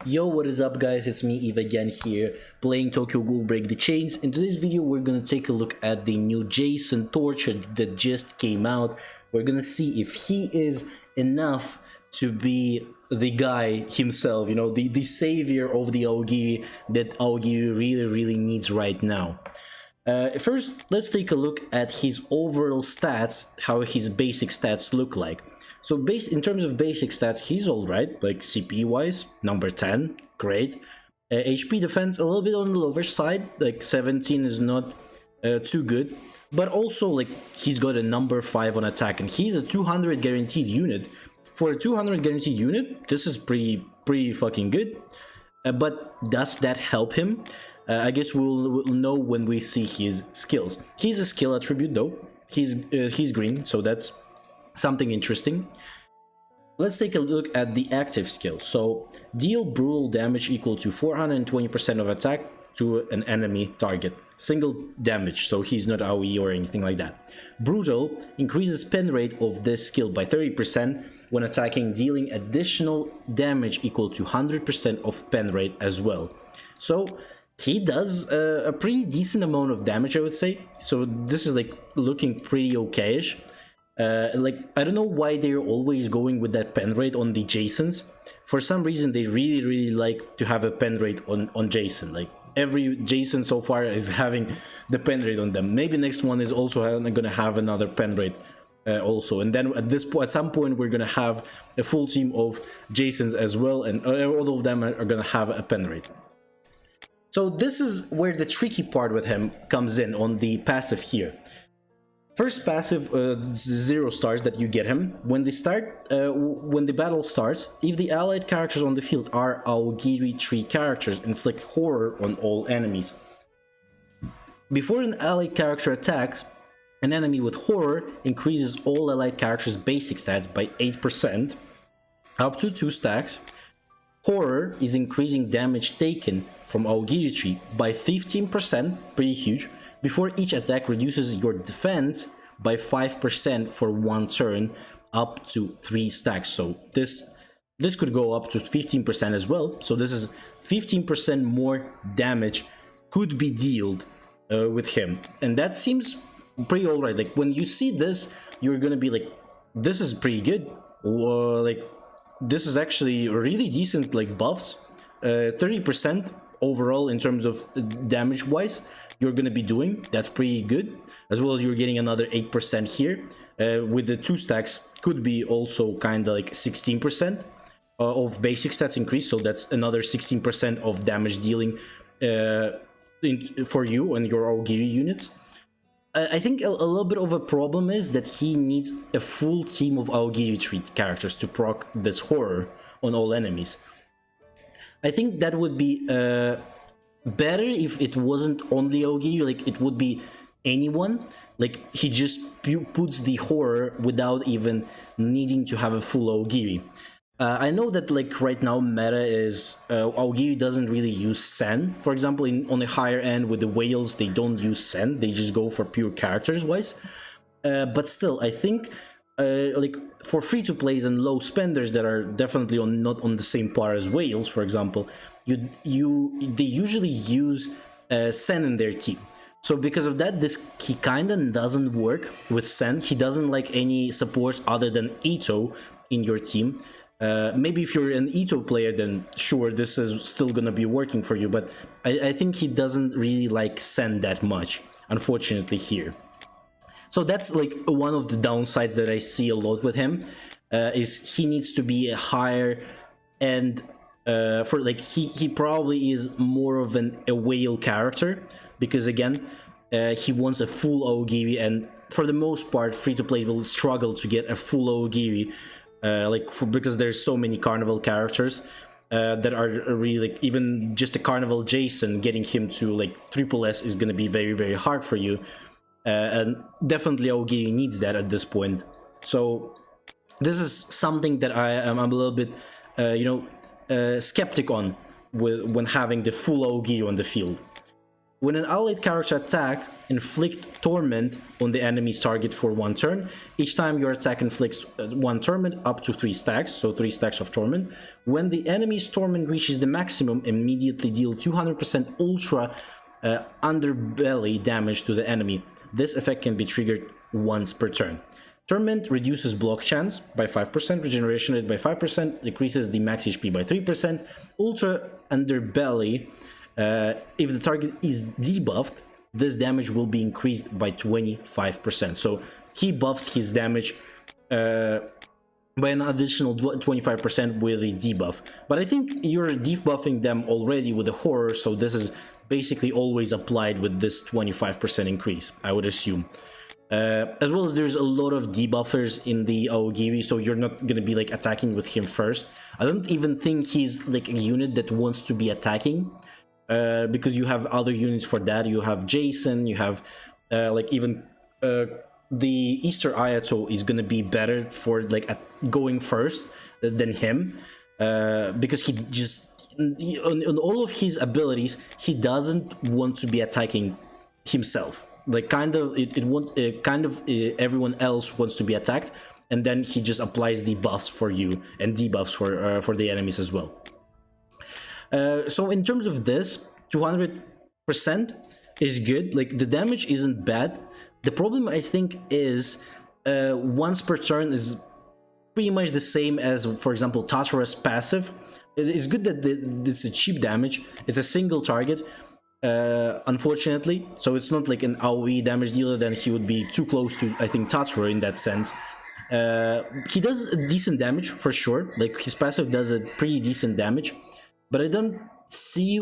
Yo, what is up guys, it's me Eve again here, playing Tokyo Ghoul Break the Chains. In today's video we're gonna take a look at the new Jason Torture that just came out. We're gonna see if he is enough to be the guy himself, you know, the savior of the Aogiri that Aogiri really needs right now. First, let's take a look at his overall stats, how his basic stats look like. So in terms of basic stats, he's alright, like CP wise, number 10, great. HP defense, a little bit on the lower side, like 17 is not too good. But also, like, he's got a number 5 on attack, and he's a 200 guaranteed unit. For a 200 guaranteed unit, this is pretty fucking good. But does that help him? I guess we'll know when we see his skills. He's a skill attribute though. He's green, so that's something interesting. Let's take a look at the active skill. So deal brutal damage equal to 420% of attack to an enemy target. Single damage, so he's not AoE or anything like that. Brutal increases pen rate of this skill by 30% when attacking, dealing additional damage equal to 100% of pen rate as well. So he does a pretty decent amount of damage, I would say. So this is like looking pretty okayish. Like, I don't know why they're always going with that pen rate on the Jasons. For some reason, they really like to have a pen rate on Jason. Like, every Jason so far is having the pen rate on them. Maybe next one is also gonna have another pen rate also. And then at some point, we're gonna have a full team of Jasons as well, and all of them are gonna have a pen rate. So this is where the tricky part with him comes in on the passive here. First passive, 0 stars that you get him. When the battle starts, if the allied characters on the field are Aogiri tree characters, inflict horror on all enemies. Before an allied character attacks, an enemy with horror increases all allied characters' basic stats by 8%, up to 2 stacks. Horror is increasing damage taken from Aogiri tree by 15%, pretty huge. Before each attack reduces your defense by 5% for 1 turn, up to 3 stacks. So this could go up to 15% as well. So this is 15% more damage could be dealt with him, and that seems pretty alright. Like, when you see this, you're gonna be like, this is pretty good. Like, this is actually really decent, like, buffs. 30% overall in terms of damage wise you're gonna be doing, that's pretty good, as well as you're getting another 8% here with the 2 stacks. Could be also kind of like 16% of basic stats increase, so that's another 16% of damage dealing for you and your Aogiri units. I think a little bit of a problem is that he needs a full team of Aogiri tree characters to proc this horror on all enemies. I think that would be better if it wasn't only Aogiri, like it would be anyone. Like, he just puts the horror without even needing to have a full Aogiri. I know that, like, right now meta is Aogiri doesn't really use Sen. For example, on the higher end with the whales, they don't use Sen, they just go for pure characters wise. But still, I think like, for free-to-plays and low spenders that are definitely not on the same par as whales, for example, they usually use Sen in their team. So because of that, he kind of doesn't work with Sen. He doesn't like any supports other than Ito in your team. Maybe if you're an Ito player, then sure, this is still gonna be working for you, but I think he doesn't really like Sen that much, unfortunately, here. So that's like one of the downsides that I see a lot with him, is he needs to be a higher end, for like, he probably is more of a whale character, because again, he wants a full Aogiri, and for the most part, free-to-play will struggle to get a full Aogiri, because there's so many carnival characters that are really, like, even just a carnival Jason, getting him to like triple S is gonna be very hard for you. And definitely Aogiri needs that at this point. So this is something that I'm a little bit, skeptic on when having the full Aogiri on the field. When an allied character attack, inflict torment on the enemy's target for 1 turn. Each time your attack inflicts 1 torment, up to 3 stacks, so 3 stacks of torment. When the enemy's torment reaches the maximum, immediately deal 200% ultra underbelly damage to the enemy. This effect can be triggered once per turn. Torment reduces block chance by 5%, regeneration rate by 5%, decreases the max HP by 3%. Ultra underbelly, if the target is debuffed, this damage will be increased by 25%. So he buffs his damage by an additional 25% with a debuff. But I think you're debuffing them already with the horror, so this is basically always applied with this 25% increase, I would assume. As well as there's a lot of debuffers in the Aogiri, so you're not gonna be like attacking with him first. I don't even think he's like a unit that wants to be attacking, because you have other units for that. You have Jason, you have like even the Easter Ayato is gonna be better for like going first than him, because he just on all of his abilities he doesn't want to be attacking himself. Like everyone else wants to be attacked, and then he just applies debuffs for you and debuffs for the enemies as well. So in terms of this, 200% is good. Like the damage isn't bad. The problem I think is once per turn is pretty much the same as, for example, Tatara's passive. It's good that it's a cheap damage. It's a single target. Unfortunately, so it's not like an AoE damage dealer, then he would be too close to, I think, Tatara in that sense. He does decent damage for sure, like his passive does a pretty decent damage, but I don't see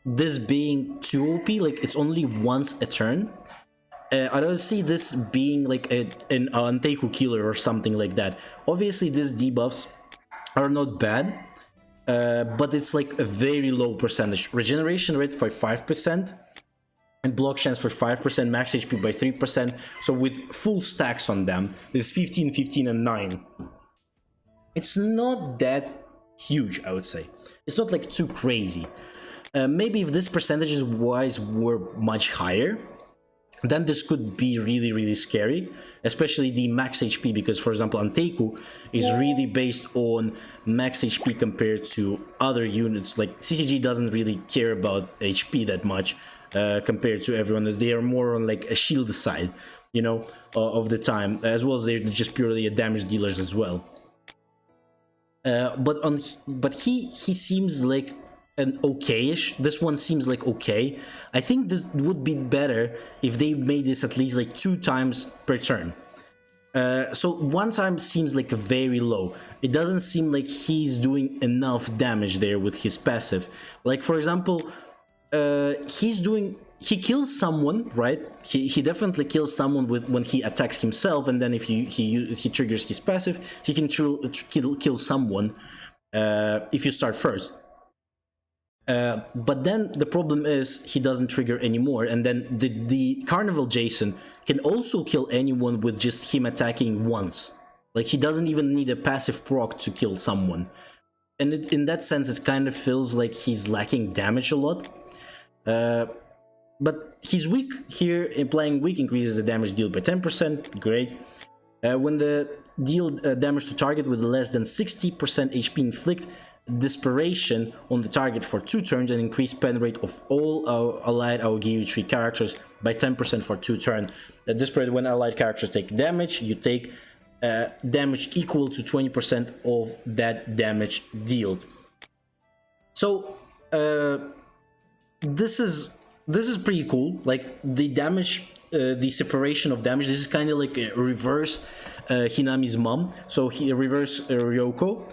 this being too OP. Like it's only once a turn. I don't see this being like an Anteiku killer or something like that. Obviously these debuffs are not bad, but it's like a very low percentage. Regeneration rate for 5% and block chance for 5%, max HP by 3%. So with full stacks on them, this 15, 15 and 9. It's not that huge, I would say. It's not like too crazy. Maybe if this percentages wise were much higher, then this could be really, really scary, especially the max HP, because, for example, Anteiku is really based on max HP compared to other units. Like, CCG doesn't really care about HP that much compared to everyone else. They are more on, like, a shield side, you know, of the time, as well as they're just purely a damage dealers as well. But he seems like an okay-ish. This one seems like okay. I think that would be better if they made this at least like 2 times per turn. So 1 time seems like very low. It doesn't seem like he's doing enough damage there with his passive. Like, for example, he kills someone, right? He definitely kills someone when he attacks himself, and then if he triggers his passive, he can kill someone if you start first. But then the problem is he doesn't trigger anymore, and then the Carnival Jason can also kill anyone with just him attacking once. Like, he doesn't even need a passive proc to kill someone. And in that sense, it kind of feels like he's lacking damage a lot. But he's weak here. Implying weak increases the damage dealt by 10%. Great. When the deal damage to target with less than 60% HP inflict desperation on the target for 2 turns and increase pen rate of all allied Aogiri tree characters by 10% for 2 turns. Desperate, when allied characters take damage, you take damage equal to 20% of that damage dealt. So this is pretty cool. Like, the damage, the separation of damage, this is kind of like a reverse Hinami's mom. So he reverse Ryoko.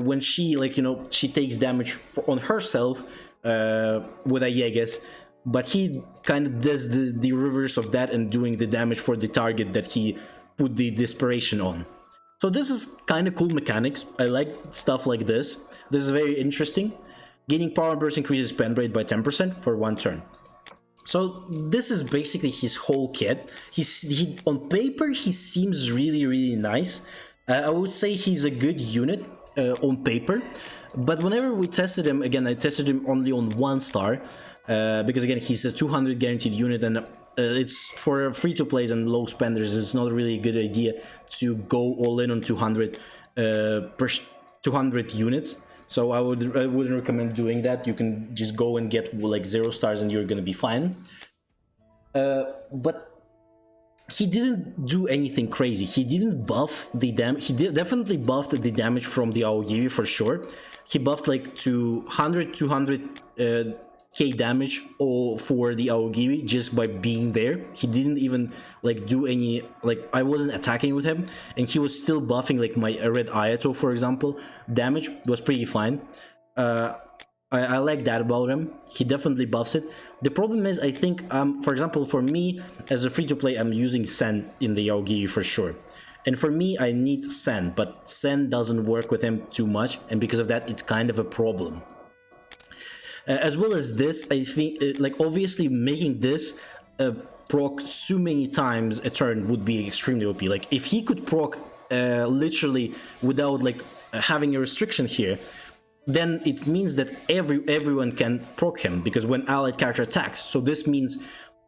When she, like, you know, she takes damage on herself with Ayeges, but he kind of does the reverse of that and doing the damage for the target that he put the desperation on. So this is kind of cool mechanics. I like stuff like this. This is very interesting. Gaining power burst increases pen rate by 10% for 1 turn. So this is basically his whole kit. He on paper he seems really, really nice. I would say he's a good unit on paper, but whenever we tested him, again, I tested him only on 1 star, because again, he's a 200 guaranteed unit, and it's for free-to-plays and low spenders. It's not really a good idea to go all in on 200 200 units. So I wouldn't recommend doing that. You can just go and get like 0 stars and you're gonna be fine. But he didn't do anything crazy. He didn't buff the damage. He definitely buffed the damage from the Aogiri for sure. He buffed like to 200 K damage or for the Aogiri just by being there. He didn't even like do any, like I wasn't attacking with him and he was still buffing like my red Ayato, for example. Damage was pretty fine. I like that about him. He definitely buffs it. The problem is, I think, for example, for me, as a free-to-play, I'm using Sen in the Aogiri for sure. And for me, I need Sen, but Sen doesn't work with him too much, and because of that, it's kind of a problem. As well as this, I think, like, obviously, making this proc so many times a turn would be extremely OP. Like, if he could proc literally without, like, having a restriction here, then it means that everyone can proc him, because when allied character attacks. So this means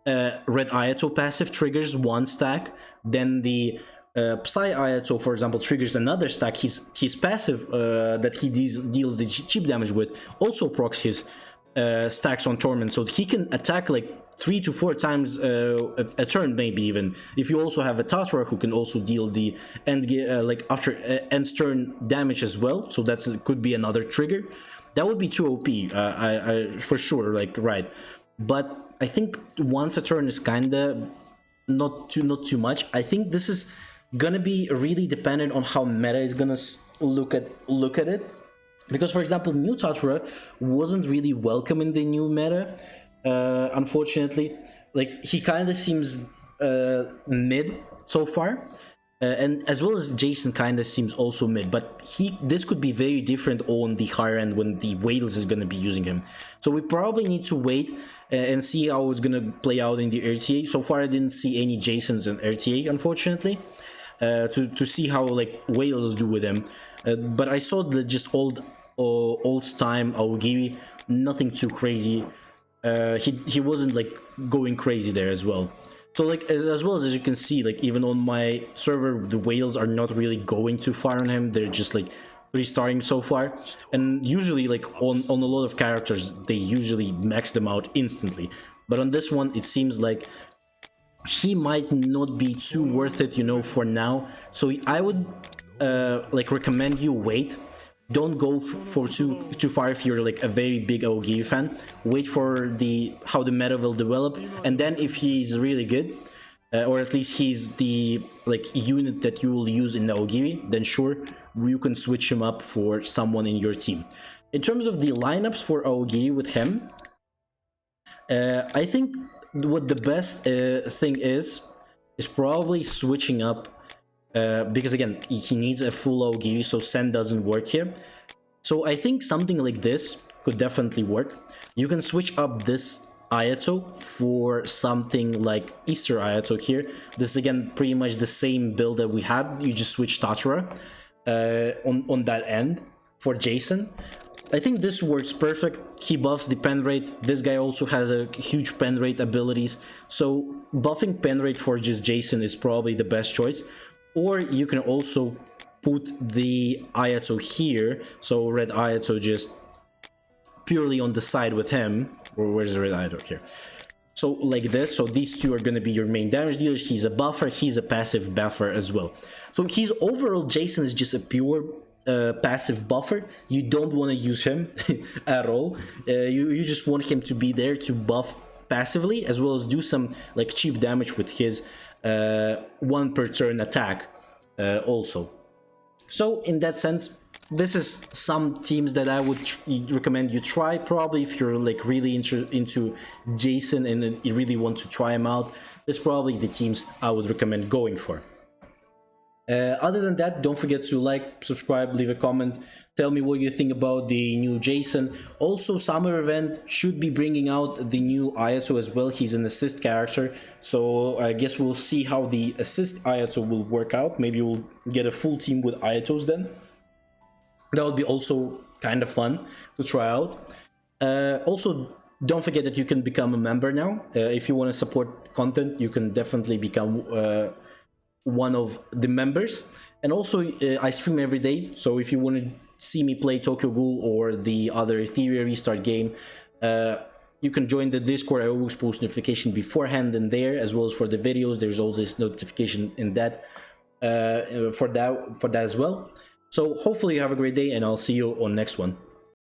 Red Ayato passive triggers 1 stack, then the Psy Ayato, for example, triggers another stack. His passive that he deals the cheap damage with also procs his stacks on Torment, so he can attack like 3 to 4 times a turn, maybe even. If you also have a Tatara who can also deal the end like after end turn damage as well, so that could be another trigger. That would be too OP, I for sure, like, right. But I think once a turn is kinda not too much. I think this is gonna be really dependent on how meta is gonna look at it, because for example, new Tatara wasn't really welcome in the new meta. Unfortunately, like, he kind of seems mid so far, and as well as Jason kind of seems also mid, but this could be very different on the higher end when the Wales is going to be using him. So we probably need to wait and see how it's going to play out in the RTA. So far I didn't see any Jasons in RTA, unfortunately, to see how like Wales do with him, but I saw the just old time Aogiri, nothing too crazy. He wasn't like going crazy there as well. So like as well as you can see, like even on my server, the whales are not really going too far on him. They're just like 3-starring so far, and usually like on a lot of characters they usually max them out instantly. But on this one, it seems like he might not be too worth it, you know, for now. So I would like recommend you wait. Don't go for too far if you're like a very big Aogiri fan. Wait for how the meta will develop, and then if he's really good, or at least he's the like unit that you will use in the Aogiri, then sure, you can switch him up for someone in your team. In terms of the lineups for Aogiri with him, I think what the best thing is probably switching up. Because again, he needs a full Aogiri, so Sen doesn't work here. So I think something like this could definitely work. You can switch up this Ayato for something like Easter Ayato here. This is again pretty much the same build that we had. You just switch Tatara on that end for Jason. I think this works perfect. He buffs the pen rate. This guy also has a huge pen rate abilities. So buffing pen rate for just Jason is probably the best choice. Or you can also put the Ayato here, so red Ayato just purely on the side with him. Or where's the red Ayato here? So like this, so these two are going to be your main damage dealers. He's a buffer, he's a passive buffer as well. So his overall Jason is just a pure passive buffer. You don't want to use him at all. You just want him to be there to buff passively, as well as do some like cheap damage with his 1 per turn attack also. So in that sense, this is some teams that I would recommend you try, probably if you're like really into Jason and you really want to try him out. This is probably the teams I would recommend going for. Other than that, don't forget to like, subscribe, leave a comment, tell me what you think about the new Jason. Also, summer event should be bringing out the new Ayato as well. He's an assist character, so I guess we'll see how the assist Ayato will work out. Maybe we'll get a full team with Ayatos then. That would be also kind of fun to try out. Also, don't forget that you can become a member now. If you want to support content, you can definitely become one of the members. And also, I stream every day, so if you want to see me play Tokyo Ghoul or the other Ethereum Restart game, you can join the Discord. I always post notification beforehand in there, as well as for the videos. There's always notification in that for that as well. So hopefully you have a great day, and I'll see you on next one.